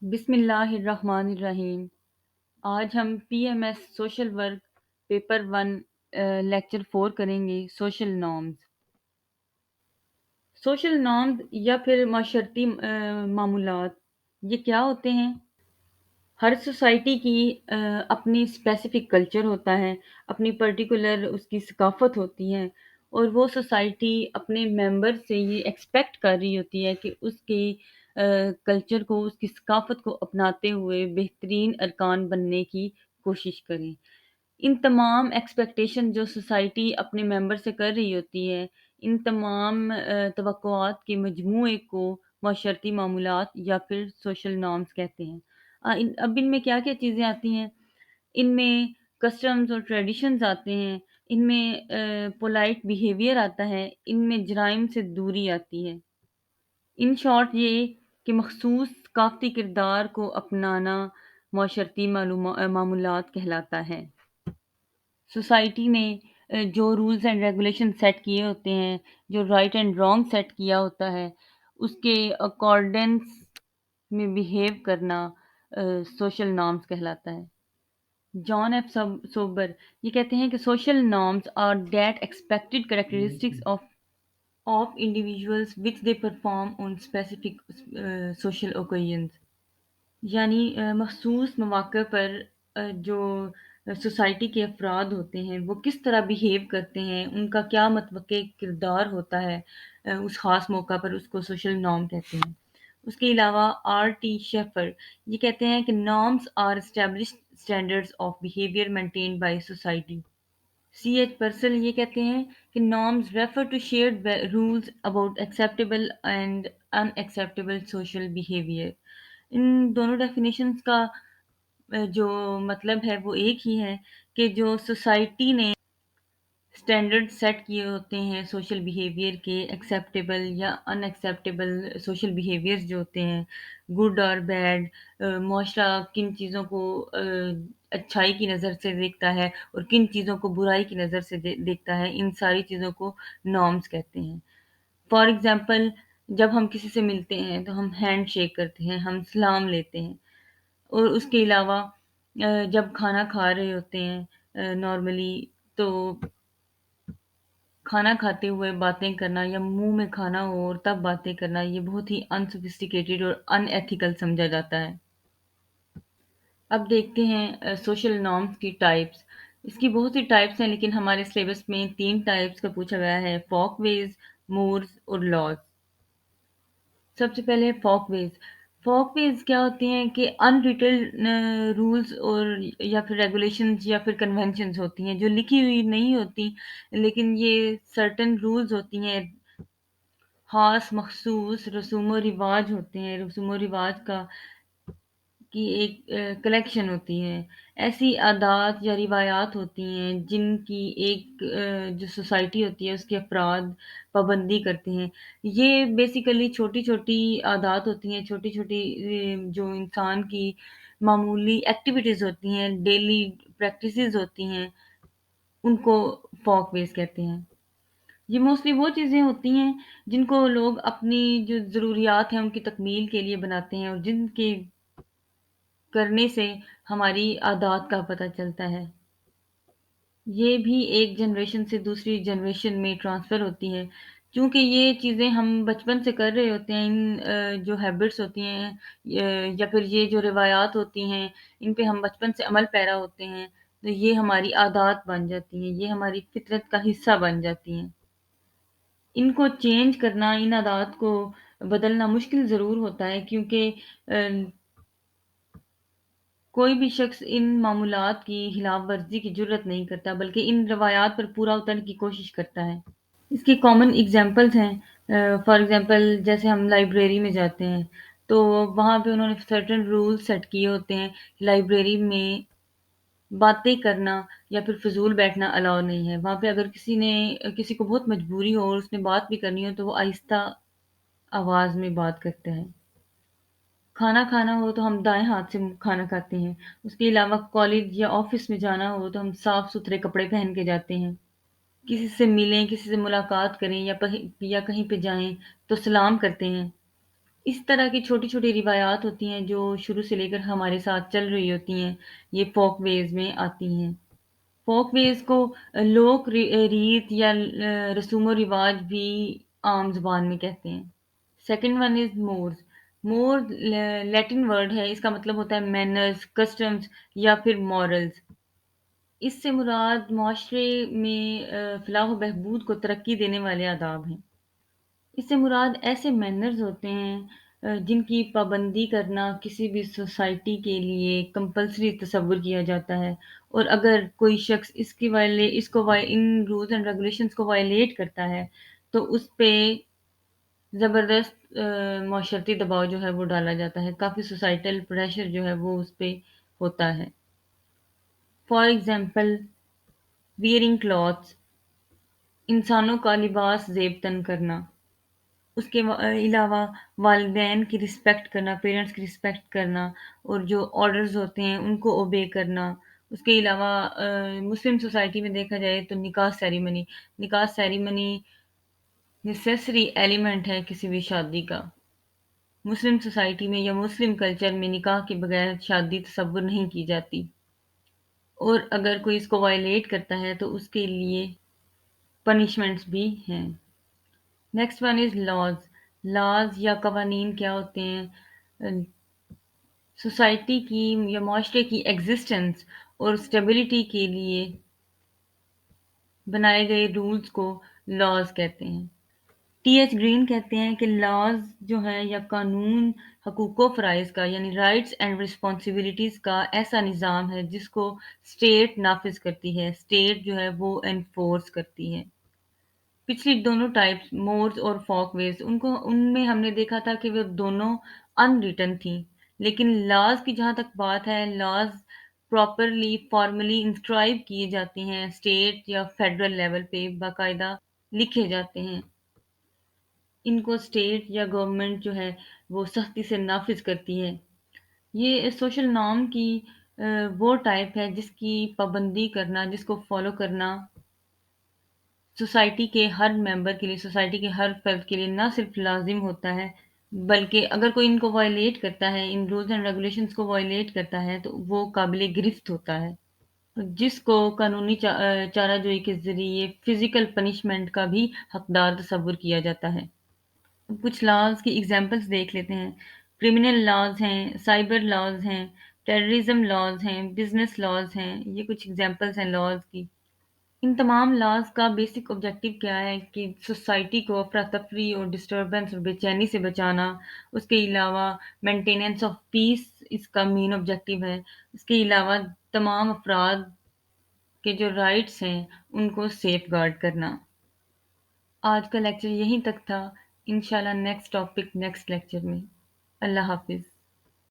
बिस्मिल्लाहिर्रहमानिर्रहीम। आज हम PMS social work paper one lecture 4 करेंगे सोशल नॉर्म्स। सोशल नॉर्म्स या फिर माशरती मामूलात ये क्या होते हैं? हर सोसाइटी की अपनी स्पेसिफिक कल्चर होता है, अपनी पर्टिकुलर उसकी सकाफ़त होती है और वो सोसाइटी अपने मेंबर से ये एक्सपेक्ट कर रही होती है कि उसकी कल्चर को, उसकी सकाफ़त को अपनाते हुए बेहतरीन अरकान बनने की कोशिश करें। इन तमाम एक्सपेक्टेशन जो सोसाइटी अपने मेंबर से कर रही होती है, इन तमाम तवक्कुआत के मजमूए को माशरती मामूलात या फिर सोशल नॉर्म्स कहते हैं। अब इनमें क्या-क्या चीज़ें आती हैं? इनमें कस्टम्स और ट्रेडिशंस आते हैं, इनमें पोलाइट बिहेवियर आता है, इनमें जराइम से दूरी आती है। इन शॉर्ट ये कि मखसूस सकाफ़ती किरदार को अपनाना माशरती मामूलात कहलाता है। सोसाइटी ने जो रूल्स एंड रेगुलेशन सेट किए होते हैं, जो राइट एंड रॉन्ग सेट किया होता है, उसके अकॉर्डेंस में बिहेव करना सोशल नॉर्म्स कहलाता है। जॉन एफ सोबर ये कहते हैं कि social norms are that expected characteristics of individuals which they perform on specific social occasions. यानी मखसूस मौक़े पर जो सोसाइटी के अफ़राद होते हैं, वो किस तरह बिहेव करते हैं, उनका क्या मतबक़े किरदार होता है उस ख़ास मौका पर, उसको सोशल नॉर्म कहते हैं। उसके अलावा आर.टी. शेफ़र ये कहते हैं कि norms are established standards of behaviour maintained by society. C H. Persell ये कहते हैं कि norms refer to shared rules about acceptable and unacceptable social behaviour. इन दोनों डेफिनेशंस का जो मतलब है वो एक ही है कि जो सोसाइटी ने स्टैंडर्ड सेट किए होते हैं सोशल बिहेवियर के, एक्सेप्टेबल या अनएक्सेप्टेबल सोशल बिहेवियर्स जो होते हैं, गुड और बैड, मुआशरा किन चीज़ों को अच्छाई की नज़र से देखता है और किन चीज़ों को बुराई की नज़र से देखता है, इन सारी चीज़ों को नॉर्म्स कहते हैं। फॉर एग्ज़ाम्पल जब हम किसी से मिलते हैं तो हम हैंड शेक करते हैं, हम सलाम लेते हैं और उसके अलावा जब खाना खा रहे होते हैं नॉर्मली तो खाना खाते हुए बातें करना या मुँह में खाना हो और तब बातें करना, ये बहुत ही अनसोफिस्टिकेटेड और अनएथिकल समझा जाता है। अब देखते हैं सोशल नॉर्म्स की टाइप्स। इसकी बहुत सी टाइप्स हैं लेकिन हमारे सिलेबस में 3 टाइप्स का पूछा गया है, फ़ोकवेज़, मोड्स और लॉज़। सबसे पहले फ़ोकवेज़। फ़ोकवेज़ क्या होती हैं कि अनरिटन रूल्स और या फिर रेगुलेशंस या फिर कन्वेंशंस होती हैं, जो लिखी हुई नहीं होती, लेकिन ये सर्टेन रूल्स होती हैं, ख़ास मख़सूस रसूम-व-रिवाज होते हैं, रसूम-व-रिवाज की एक कलेक्शन होती है। ऐसी आदात या रिवायात होती हैं जिनकी एक जो सोसाइटी होती है उसके अफ़राद पाबंदी करते हैं। ये बेसिकली छोटी-छोटी आदात होती हैं, छोटी-छोटी जो इंसान की मामूली एक्टिविटीज़ होती हैं, डेली प्रैक्टिसेज़ होती हैं, उनको फ़ोकवेज़ कहते हैं। ये मोस्टली वो चीज़ें होती हैं जिनको लोग अपनी जो ज़रूरियात हैं उनकी तकमील के लिए बनाते हैं और जिनके करने से हमारी आदात का पता चलता है। ये भी एक जनरेशन से दूसरी जनरेशन में ट्रांसफ़र होती है। चूँकि ये चीज़ें हम बचपन से कर रहे होते हैं, इन जो हैबिट्स होती हैं या फिर ये जो रिवायात होती हैं, इन पे हम बचपन से अमल पैरा होते हैं, तो ये हमारी आदात बन जाती हैं, ये हमारी फ़ितरत का हिस्सा बन जाती हैं। इनको चेंज करना, इन आदात को बदलना मुश्किल ज़रूर होता है क्योंकि कोई भी शख़्स इन मामूलात की खिलाफ़ वर्ज़ी की जुर्रत नहीं करता, बल्कि इन रवायात पर पूरा उतरने की कोशिश करता है। इसके कॉमन एग्ज़ाम्पल्स हैं फॉर एग्ज़ाम्पल जैसे हम लाइब्रेरी में जाते हैं, तो वहाँ पे उन्होंने सर्टेन रूल्स सेट किए होते हैं, लाइब्रेरी में बातें करना या फिर फ़िज़ूल बैठना अलाउ नहीं है। वहाँ पे अगर किसी को बहुत मजबूरी हो और उसने बात भी करनी हो, तो वो आहिस्ता आवाज़ में बात करता है। खाना खाना हो तो हम दाएँ हाथ से खाना खाते हैं। उसके अलावा कॉलेज या ऑफ़िस में जाना हो तो हम साफ-सुथरे कपड़े पहन के जाते हैं। किसी से मिलें, किसी से मुलाकात करें या कहीं पे जाएँ तो सलाम करते हैं। اس طرح کی چھوٹی-چھوٹی روایات ہوتی ہیں جو شروع سے لے کر ہمارے ساتھ چل رہی ہوتی ہیں، یہ فوک ویز میں آتی ہیں۔ فوک ویز کو لوک ریت یا رسوم و رواج بھی عام زبان میں کہتے ہیں۔ Second one is mores. Mores Latin word ہے، اس کا مطلب ہوتا ہے مینرز، کسٹمز یا پھر مورلز۔ اس سے مراد معاشرے میں فلاح و بہبود کو ترقی دینے والے آداب ہیں۔ اس سے مراد ایسے مینرز ہوتے ہیں جن کی پابندی کرنا کسی بھی سوسائٹی کے لیے کمپلسری تصور کیا جاتا ہے، اور اگر کوئی شخص ان رولز اینڈ ریگولیشنز کو وائلیٹ کرتا ہے تو اس پہ زبردست معاشرتی دباؤ جو ہے وہ ڈالا جاتا ہے، کافی سوسائٹل پریشر جو ہے وہ اس پہ ہوتا ہے۔ فار ایگزامپل ویئرنگ کلاتھس، انسانوں کا لباس زیب تن کرنا، اس کے علاوہ والدین کی رسپیکٹ کرنا، پیرنٹس کی رسپیکٹ کرنا، اور جو آرڈرز ہوتے ہیں ان کو اوبے کرنا۔ اس کے علاوہ مسلم سوسائٹی میں دیکھا جائے تو نکاح سیریمنی نیسیسری ایلیمنٹ ہے کسی بھی شادی کا۔ مسلم سوسائٹی میں یا مسلم کلچر میں نکاح کے بغیر شادی تصور نہیں کی جاتی، اور اگر کوئی اس کو وائلیٹ کرتا ہے تو اس کے لیے پنشمنٹس بھی ہیں۔ Next one is laws. Laws یا قوانین کیا ہوتے ہیں؟ سوسائٹی کی یا معاشرے کی ایگزسٹنس اور اسٹیبلٹی کے لیے بنائے گئے رولز کو لاز کہتے ہیں۔ ٹی ایچ گرین کہتے ہیں کہ لاز جو ہے یا قانون حقوق و فرائض کا یعنی رائٹس اینڈ رسپانسبلٹیز کا ایسا نظام ہے جس کو اسٹیٹ نافذ کرتی ہے، اسٹیٹ جو ہے وہ انفورس کرتی ہے۔ پچھلی دونوں ٹائپس مورز اور فوک ویز ان میں ہم نے دیکھا تھا کہ وہ دونوں ان ریٹن تھیں، لیکن لاز کی جہاں تک بات ہے، لاز پراپرلی فارملی انسکرائب کیے جاتے ہیں، اسٹیٹ یا فیڈرل لیول پہ باقاعدہ لکھے جاتے ہیں۔ ان کو اسٹیٹ یا گورنمنٹ جو ہے وہ سختی سے نافذ کرتی ہے۔ یہ سوشل نارم کی وہ ٹائپ ہے جس کی پابندی کرنا، جس کو فالو کرنا سوسائٹی کے ہر ممبر کے لیے، سوسائٹی کے ہر فرد کے لیے نہ صرف لازم ہوتا ہے، بلکہ اگر کوئی ان کو وائلیٹ کرتا ہے، ان رولز اینڈ ریگولیشنز کو وائلیٹ کرتا ہے تو وہ قابل گرفت ہوتا ہے، جس کو قانونی چارہ جوئی کے ذریعے فزیکل پنشمنٹ کا بھی حقدار تصور کیا جاتا ہے۔ کچھ لاز کی ایگزامپلس دیکھ لیتے ہیں۔ کرمنل لاز ہیں، سائبر لاز ہیں، ٹیررزم لاز ہیں، بزنس لاز ہیں، یہ کچھ ایگزامپلس ہیں لاز کی۔ ان تمام لاز کا بیسک آبجیکٹو کیا ہے کہ سوسائٹی کو افراتفری اور ڈسٹربنس اور بے چینی سے بچانا۔ اس کے علاوہ مینٹیننس آف پیس اس کا مین آبجیکٹو ہے۔ اس کے علاوہ تمام افراد کے جو رائٹس ہیں ان کو سیف گارڈ کرنا۔ آج کا لیکچر یہیں تک تھا، انشاءاللہ نیکسٹ ٹاپک نیکسٹ لیکچر میں۔ اللہ حافظ۔